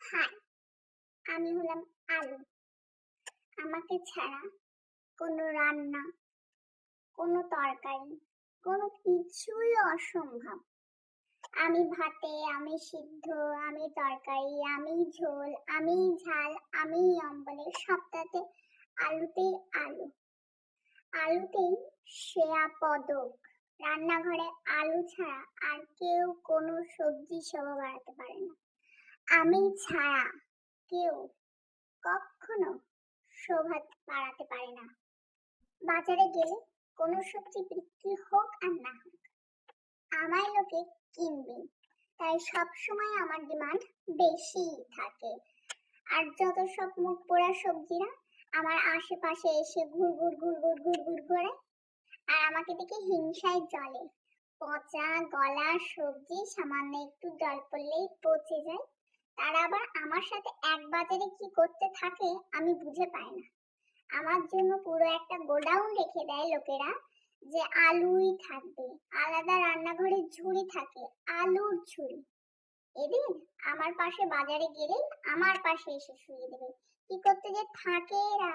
High, আমি হলাম আলু। আমাকে ছাড়া কোনো রান্না, কোনো তরকারি, কোনো কিছুই অসম্ভব। আমি ভাতে, আমি সিদ্ধ, আমি তরকারি, আমি ঝোল, আমি ঝাল, আমি অম্বলে, সবটাতে আলুতেই আলু। আলুতেই শ্রেয়া পদক। রান্নাঘরে আলু ছাড়া আর কেউ কোনো সবজি শোভা বাড়াতে পারে না। আমি ছাড়া কেউ কখনো শোভা বাড়াতে পারে না। বাজারে গেলে কোনো সবজি বিক্রি হোক আর না হোক, আমায় লোকে কিনবে, তাই সবসময় আমার ডিমান্ড বেশিই থাকে। আর যত সব মুখ পোড়া সবজিরা আমার আশেপাশে এসে ঘুরঘুর ঘুরঘুর ঘুরঘুর করে আর আমাকে দেখে হিংসায় জ্বলে। পচা গলা সবজি সামান্য একটু জল পড়লেই পচে যায়। তারা আবার আমার সাথে এক বাজারে কি করতে থাকে আমি বুঝে পাই না। আমার জন্য পুরো একটা গোডাউন রেখে দেয় লোকেরা, যে আলুই থাকবে, আলাদা রান্নাঘরে ঝুড়ি থাকে, আলুর ঝুড়ি। এদিন আমার পাশে বাজারে গেলেই আমার পাশে এসে শুয়ে দেবে। কি করতে যে থাকে এরা।